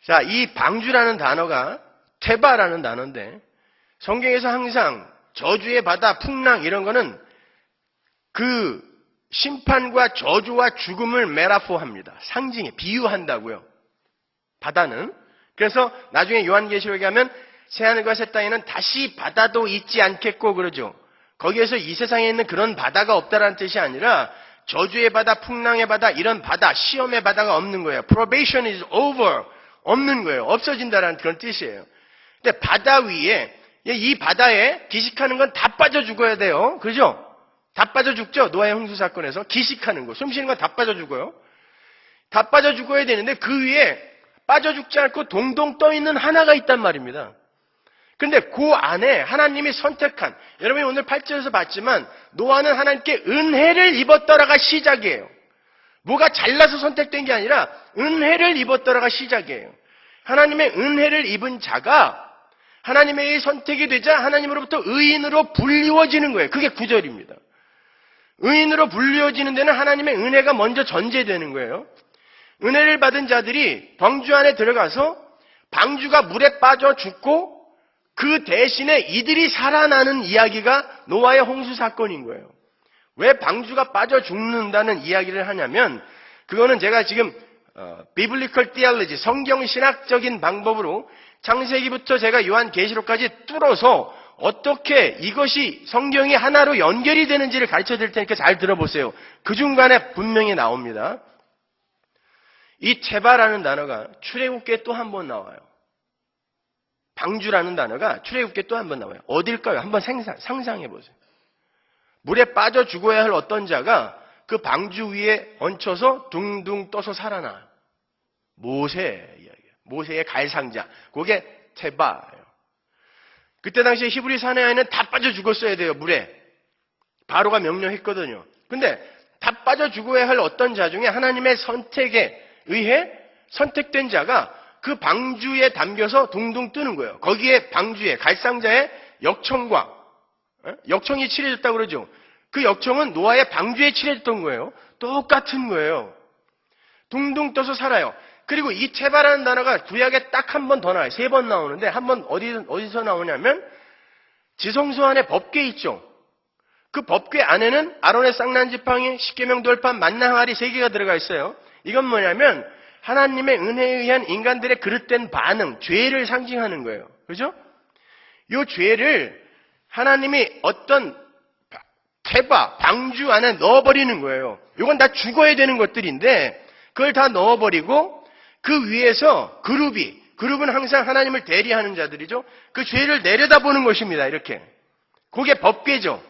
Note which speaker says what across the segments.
Speaker 1: 자, 이 방주라는 단어가 테바라는 단어인데 성경에서 항상 저주의 바다, 풍랑 이런 거는 그 심판과 저주와 죽음을 메타포합니다. 상징해, 비유한다고요. 바다는. 그래서 나중에 요한계시록에 가면 새하늘과 새 땅에는 다시 바다도 있지 않겠고 그러죠. 거기에서 이 세상에 있는 그런 바다가 없다라는 뜻이 아니라 저주의 바다, 풍랑의 바다, 이런 바다, 시험의 바다가 없는 거예요. Probation is over. 없는 거예요. 없어진다라는 그런 뜻이에요. 근데 바다 위에, 이 바다에 기식하는 건 다 빠져 죽어야 돼요. 그죠? 다 빠져 죽죠? 노아의 홍수 사건에서. 기식하는 거, 숨 쉬는 건 다 빠져 죽어요. 다 빠져 죽어야 되는데 그 위에 빠져 죽지 않고 동동 떠 있는 하나가 있단 말입니다. 근데 그 안에 하나님이 선택한, 여러분이 오늘 8절에서 봤지만 노아는 하나님께 은혜를 입었더라가 시작이에요. 뭐가 잘나서 선택된 게 아니라 은혜를 입었더라가 시작이에요. 하나님의 은혜를 입은 자가 하나님의 선택이 되자 하나님으로부터 의인으로 불리워지는 거예요. 그게 9절입니다. 의인으로 불리워지는 데는 하나님의 은혜가 먼저 전제되는 거예요. 은혜를 받은 자들이 방주 안에 들어가서 방주가 물에 빠져 죽고 그 대신에 이들이 살아나는 이야기가 노아의 홍수 사건인 거예요. 왜 방주가 빠져 죽는다는 이야기를 하냐면 그거는 제가 지금 비블리컬 티올로지, 성경신학적인 방법으로 창세기부터 제가 요한계시록까지 뚫어서 어떻게 이것이 성경이 하나로 연결이 되는지를 가르쳐 드릴 테니까 잘 들어보세요. 그 중간에 분명히 나옵니다. 이 테바라는 단어가 출애굽기에 또 한 번 나와요. 방주라는 단어가 출애굽기에 또 한 번 나와요. 어딜까요? 한번 상상해 보세요. 물에 빠져 죽어야 할 어떤 자가 그 방주 위에 얹혀서 둥둥 떠서 살아나요. 모세 이야기예요. 모세의 갈상자. 그게 테바예요. 그때 당시에 히브리 사내아이는 다 빠져 죽었어야 돼요. 물에. 바로가 명령했거든요. 근데 다 빠져 죽어야 할 어떤 자 중에 하나님의 선택에 의해 선택된 자가 그 방주에 담겨서 둥둥 뜨는 거예요. 거기에 방주에 갈상자의 역청과 역청이 칠해졌다고 그러죠. 그 역청은 노아의 방주에 칠해졌던 거예요. 똑같은 거예요. 둥둥 떠서 살아요. 그리고 이 테바라는 단어가 구약에 딱 한 번 더 나와요. 3번 나오는데 한 번 어디서 나오냐면 지성소 안에 법궤 있죠. 그 법궤 안에는 아론의 쌍난 지팡이, 십계명 돌판, 만나 항아리 3개가 들어가 있어요. 이건 뭐냐면 하나님의 은혜에 의한 인간들의 그릇된 반응, 죄를 상징하는 거예요. 그죠? 이 죄를 하나님이 어떤 테바, 방주 안에 넣어버리는 거예요. 이건 다 죽어야 되는 것들인데 그걸 다 넣어버리고 그 위에서 그룹은 항상 하나님을 대리하는 자들이죠. 그 죄를 내려다보는 것입니다. 이렇게. 그게 법궤죠.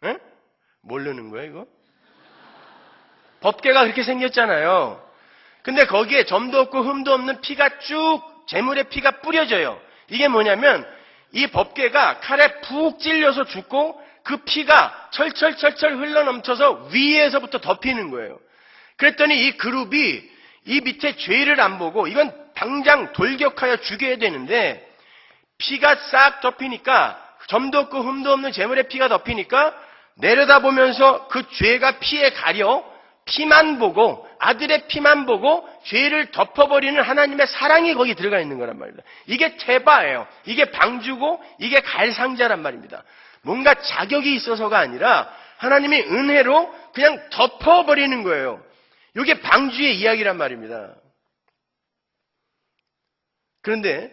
Speaker 1: 에? 모르는 거예요, 이거? 법궤가 그렇게 생겼잖아요. 근데 거기에 점도 없고 흠도 없는 피가 쭉, 제물의 피가 뿌려져요. 이게 뭐냐면 이 법궤가 칼에 푹 찔려서 죽고 그 피가 철철철철 흘러넘쳐서 위에서부터 덮이는 거예요. 그랬더니 이 그룹이 이 밑에 죄를 안 보고 이건 당장 돌격하여 죽여야 되는데 피가 싹 덮이니까 점도 없고 흠도 없는 제물의 피가 덮이니까 내려다보면서 그 죄가 피에 가려 피만 보고 아들의 피만 보고 죄를 덮어버리는 하나님의 사랑이 거기 들어가 있는 거란 말입니다. 이게 테바예요. 이게 방주고 이게 갈상자란 말입니다. 뭔가 자격이 있어서가 아니라 하나님의 은혜로 그냥 덮어버리는 거예요. 이게 방주의 이야기란 말입니다. 그런데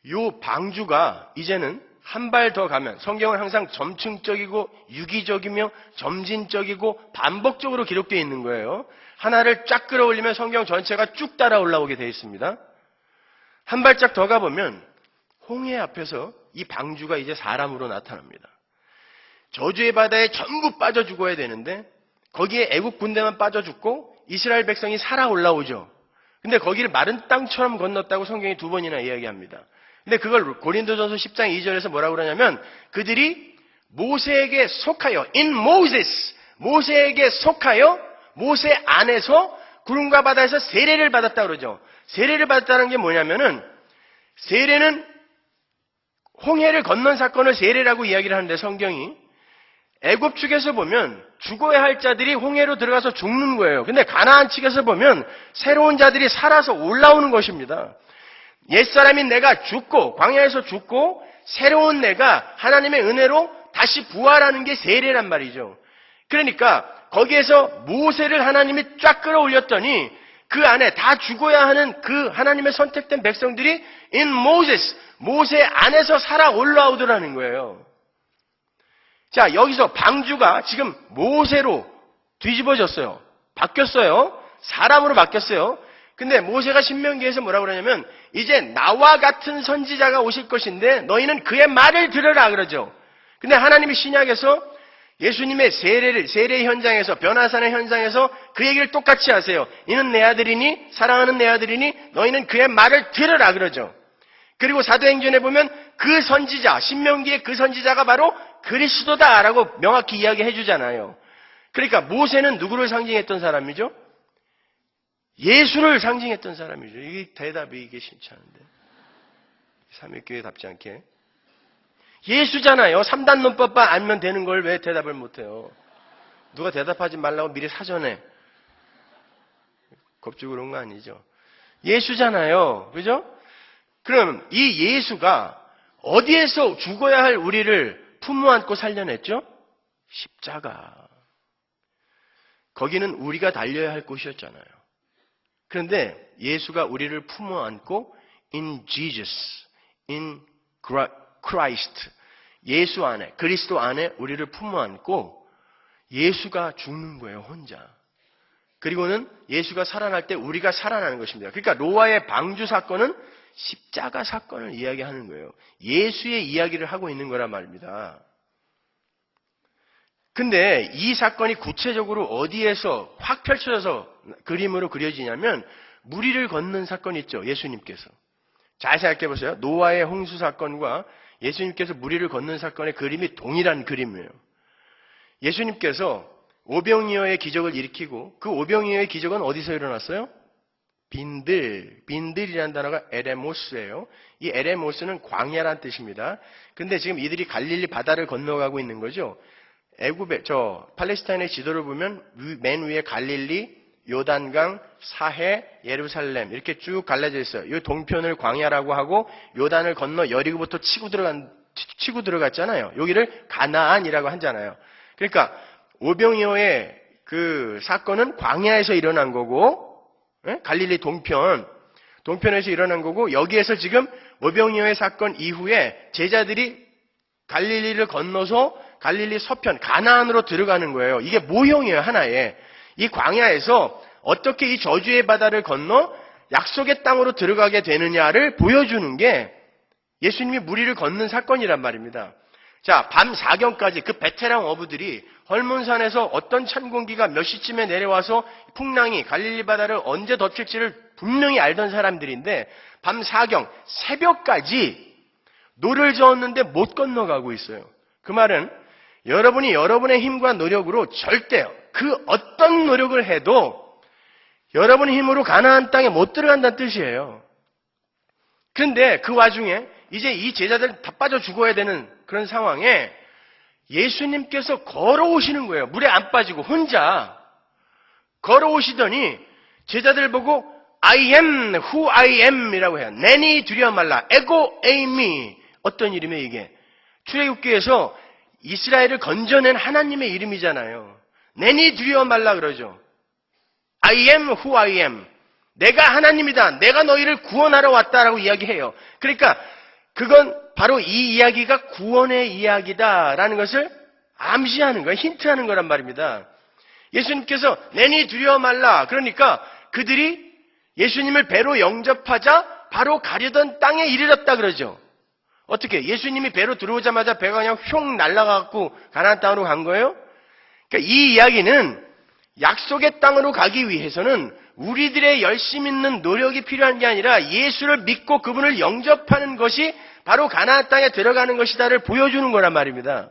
Speaker 1: 이 방주가 이제는 한 발 더 가면 성경은 항상 점층적이고 유기적이며 점진적이고 반복적으로 기록되어 있는 거예요. 하나를 쫙 끌어올리면 성경 전체가 쭉 따라 올라오게 되어 있습니다. 한 발짝 더 가보면 홍해 앞에서 이 방주가 이제 사람으로 나타납니다. 저주의 바다에 전부 빠져 죽어야 되는데 거기에 애국 군대만 빠져 죽고 이스라엘 백성이 살아 올라오죠. 근데 거기를 마른 땅처럼 건넜다고 성경이 2번이나 이야기합니다. 근데 그걸 고린도전서 10장 2절에서 뭐라고 그러냐면 그들이 모세에게 속하여 in Moses 모세에게 속하여 모세 안에서 구름과 바다에서 세례를 받았다고 그러죠. 세례를 받았다는 게 뭐냐면은 세례는 홍해를 건넌 사건을 세례라고 이야기를 하는데 성경이 애굽 측에서 보면 죽어야 할 자들이 홍해로 들어가서 죽는 거예요. 근데 가나안 측에서 보면 새로운 자들이 살아서 올라오는 것입니다. 옛사람인 내가 죽고 광야에서 죽고 새로운 내가 하나님의 은혜로 다시 부활하는 게 세례란 말이죠. 그러니까 거기에서 모세를 하나님이 쫙 끌어올렸더니 그 안에 다 죽어야 하는 그 하나님의 선택된 백성들이 in Moses, 모세 안에서 살아 올라오더라는 거예요. 자, 여기서 방주가 지금 모세로 뒤집어졌어요. 바뀌었어요. 사람으로 바뀌었어요. 근데 모세가 신명기에서 뭐라고 그러냐면 이제 나와 같은 선지자가 오실 것인데 너희는 그의 말을 들으라 그러죠. 근데 하나님이 신약에서 예수님의 세례 현장에서 변화산의 현장에서 그 얘기를 똑같이 하세요. 이는 내 아들이니 사랑하는 내 아들이니 너희는 그의 말을 들으라 그러죠. 그리고 사도행전에 보면 그 선지자, 신명기의 그 선지자가 바로 그리스도다라고 명확히 이야기해 주잖아요. 그러니까 모세는 누구를 상징했던 사람이죠? 예수를 상징했던 사람이죠. 이게 대답이 이게 쉽지 않은데. 삼위교회답지 않게. 예수잖아요. 3단 논법만 알면 되는 걸 왜 대답을 못해요? 누가 대답하지 말라고 미리 사전에 겁주고 그런 거 아니죠. 예수잖아요. 그죠? 그럼 이 예수가 어디에서 죽어야 할 우리를 품어 안고 살려냈죠? 십자가. 거기는 우리가 달려야 할 곳이었잖아요. 그런데 예수가 우리를 품어 안고 in Jesus, in Christ, 예수 안에, 그리스도 안에 우리를 품어 안고 예수가 죽는 거예요, 혼자. 그리고는 예수가 살아날 때 우리가 살아나는 것입니다. 그러니까 노아의 방주 사건은 십자가 사건을 이야기하는 거예요. 예수의 이야기를 하고 있는 거란 말입니다. 근데 이 사건이 구체적으로 어디에서 확 펼쳐져서 그림으로 그려지냐면 무리를 걷는 사건 있죠. 예수님께서. 잘 생각해 보세요. 노아의 홍수 사건과 예수님께서 무리를 걷는 사건의 그림이 동일한 그림이에요. 예수님께서 오병이어의 기적을 일으키고 그 오병이어의 기적은 어디서 일어났어요? 빈들이라는 단어가 에레모스예요. 이 에레모스는 광야란 뜻입니다. 근데 지금 이들이 갈릴리 바다를 건너가고 있는 거죠. 팔레스타인의 지도를 보면 맨 위에 갈릴리, 요단강, 사해, 예루살렘 이렇게 쭉 갈라져 있어요. 이 동편을 광야라고 하고 요단을 건너 여리고부터 치고 들어갔잖아요. 여기를 가나안이라고 하잖아요. 그러니까 오병이어의 그 사건은 광야에서 일어난 거고 갈릴리 동편에서 일어난 거고 여기에서 지금 오병이어의 사건 이후에 제자들이 갈릴리를 건너서 갈릴리 서편 가나안으로 들어가는 거예요. 이게 모형이에요, 하나의. 이 광야에서 어떻게 이 저주의 바다를 건너 약속의 땅으로 들어가게 되느냐를 보여주는 게 예수님이 무리를 걷는 사건이란 말입니다. 자, 밤 4경까지 그 베테랑 어부들이 헐몬산에서 어떤 찬 공기가 몇 시쯤에 내려와서 풍랑이 갈릴리 바다를 언제 덮칠지를 분명히 알던 사람들인데 밤 4경, 새벽까지 노를 저었는데 못 건너가고 있어요. 그 말은 여러분이 여러분의 힘과 노력으로 절대 그 어떤 노력을 해도 여러분의 힘으로 가나안 땅에 못 들어간다는 뜻이에요. 그런데 그 와중에 이제 이 제자들 다 빠져 죽어야 되는 그런 상황에 예수님께서 걸어오시는 거예요. 물에 안 빠지고 혼자 걸어오시더니 제자들 보고 I am who I am 이라고 해요. 내니 두려워 말라. 에고 에이미. 어떤 이름이에요 이게? 출애굽기에서 이스라엘을 건져낸 하나님의 이름이잖아요. 내니 두려워 말라 그러죠. I am who I am. 내가 하나님이다. 내가 너희를 구원하러 왔다라고 이야기해요. 그러니까 그건 바로 이 이야기가 구원의 이야기다라는 것을 암시하는 거예요. 힌트하는 거란 말입니다. 예수님께서 내니 두려워 말라. 그러니까 그들이 예수님을 배로 영접하자 바로 가려던 땅에 이르렀다 그러죠. 어떻게? 예수님이 배로 들어오자마자 배가 그냥 휙 날아가고 가나안 땅으로 간 거예요? 그러니까 이 이야기는 약속의 땅으로 가기 위해서는 우리들의 열심 있는 노력이 필요한 게 아니라 예수를 믿고 그분을 영접하는 것이 바로 가나안 땅에 들어가는 것이다를 보여주는 거란 말입니다.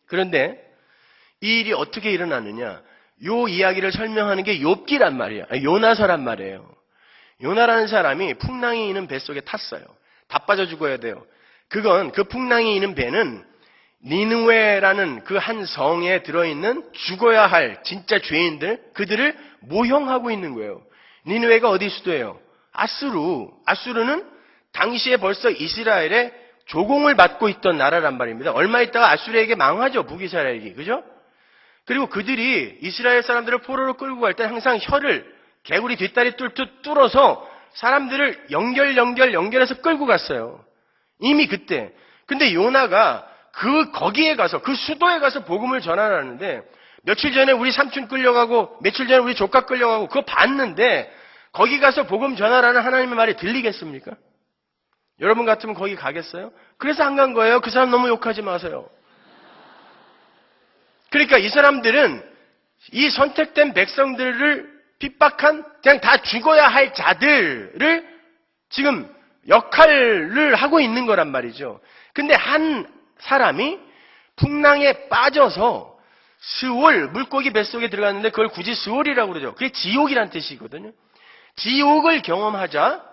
Speaker 1: 그런데 이 일이 어떻게 일어나느냐? 요 이야기를 설명하는 게 욥기란 말이에요. 요나서란 말이에요. 요나라는 사람이 풍랑이 있는 배 속에 탔어요. 다 빠져 죽어야 돼요. 그건 그 풍랑이 있는 배는 니느웨라는 그 한 성에 들어있는 죽어야 할 진짜 죄인들, 그들을 모형하고 있는 거예요. 니느웨가 어디 수도예요? 아수르는 당시에 벌써 이스라엘의 조공을 받고 있던 나라란 말입니다. 얼마 있다가 아수르에게 망하죠. 북이스라엘이. 그죠? 그리고 그들이 이스라엘 사람들을 포로로 끌고 갈 때 항상 혀를 개구리 뒷다리 뚫어서 사람들을 연결해서 끌고 갔어요. 이미 그때. 근데 요나가 거기에 가서, 그 수도에 가서 복음을 전하라는데, 며칠 전에 우리 삼촌 끌려가고, 며칠 전에 우리 조카 끌려가고, 그거 봤는데, 거기 가서 복음 전하라는 하나님의 말이 들리겠습니까? 여러분 같으면 거기 가겠어요? 그래서 안 간 거예요. 그 사람 너무 욕하지 마세요. 그러니까 이 사람들은 이 선택된 백성들을 핍박한, 그냥 다 죽어야 할 자들을 지금 역할을 하고 있는 거란 말이죠. 근데 한 사람이 풍랑에 빠져서 물고기 뱃속에 들어갔는데 그걸 굳이 스월이라고 그러죠. 그게 지옥이란 뜻이거든요. 지옥을 경험하자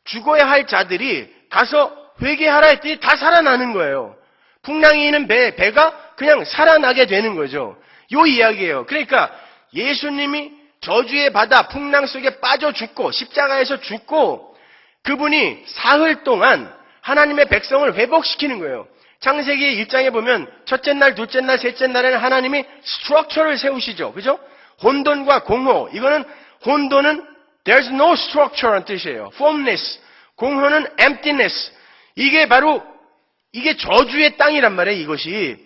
Speaker 1: 죽어야 할 자들이 가서 회개하라 했더니 다 살아나는 거예요. 풍랑이 있는 배가 그냥 살아나게 되는 거죠. 요 이야기예요. 그러니까 예수님이 저주의 바다 풍랑 속에 빠져 죽고 십자가에서 죽고 그분이 사흘 동안 하나님의 백성을 회복시키는 거예요. 창세기 1장에 보면 첫째 날, 둘째 날, 셋째 날에는 하나님이 스트럭처를 세우시죠. 그죠? 혼돈과 공허. 이거는 혼돈은 there's no structure라는 뜻이에요. formless. 공허는 emptiness. 이게 저주의 땅이란 말이에요, 이것이.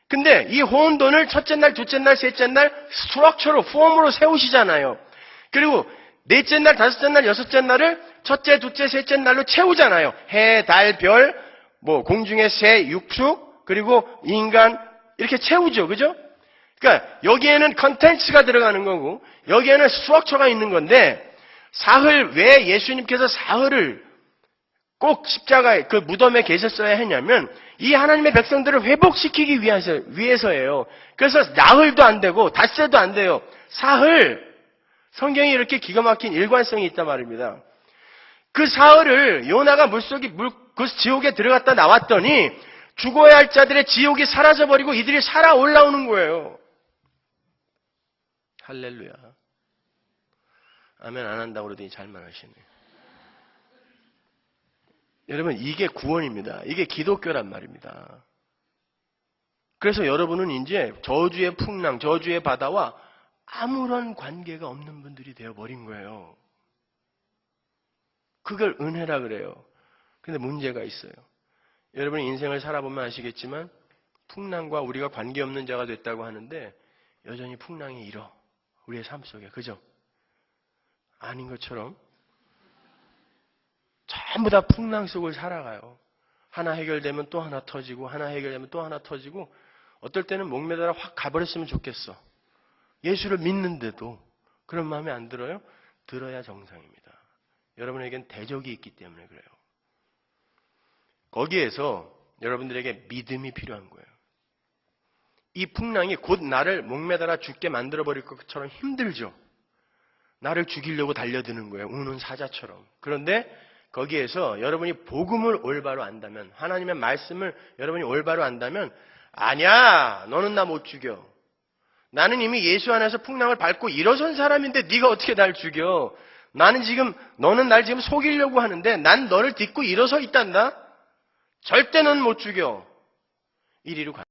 Speaker 1: 근데 이 혼돈을 첫째 날, 둘째 날, 셋째 날 스트럭처로, 폼으로 세우시잖아요. 그리고 넷째 날, 다섯째 날, 여섯째 날을 첫째, 둘째, 셋째 날로 채우잖아요. 해, 달, 별, 공중의 새, 육축, 그리고 인간, 이렇게 채우죠. 그죠? 그러니까 여기에는 컨텐츠가 들어가는 거고, 여기에는 스트럭처가 있는 건데, 사흘, 왜 예수님께서 사흘을 꼭 십자가에, 그 무덤에 계셨어야 했냐면, 이 하나님의 백성들을 회복시키기 위해서예요. 그래서 나흘도 안 되고, 닷새도 안 돼요. 사흘! 성경이 이렇게 기가 막힌 일관성이 있단 말입니다. 그 사흘을 요나가 그 지옥에 들어갔다 나왔더니 죽어야 할 자들의 지옥이 사라져버리고 이들이 살아 올라오는 거예요. 할렐루야. 아멘 안 한다고 그러더니 잘만 하시네. 여러분 이게 구원입니다. 이게 기독교란 말입니다. 그래서 여러분은 이제 저주의 풍랑, 저주의 바다와 아무런 관계가 없는 분들이 되어버린 거예요. 그걸 은혜라 그래요. 근데 문제가 있어요. 여러분이 인생을 살아보면 아시겠지만 풍랑과 우리가 관계없는 자가 됐다고 하는데 여전히 풍랑이 일어. 우리의 삶 속에. 그죠? 아닌 것처럼 전부 다 풍랑 속을 살아가요. 하나 해결되면 또 하나 터지고 하나 해결되면 또 하나 터지고 어떨 때는 목매달아 확 가버렸으면 좋겠어. 예수를 믿는데도 그런 마음이 안 들어요? 들어야 정상입니다. 여러분에겐 대적이 있기 때문에 그래요. 거기에서 여러분들에게 믿음이 필요한 거예요. 이 풍랑이 곧 나를 목매달아 죽게 만들어버릴 것처럼 힘들죠. 나를 죽이려고 달려드는 거예요. 우는 사자처럼. 그런데 거기에서 여러분이 복음을 올바로 안다면, 하나님의 말씀을 여러분이 올바로 안다면, 아니야, 너는 나 못 죽여. 나는 이미 예수 안에서 풍랑을 밟고 일어선 사람인데 네가 어떻게 날 죽여? 너는 날 지금 속이려고 하는데 난 너를 딛고 일어서 있단다? 절대 넌 못 죽여. 이리로 가.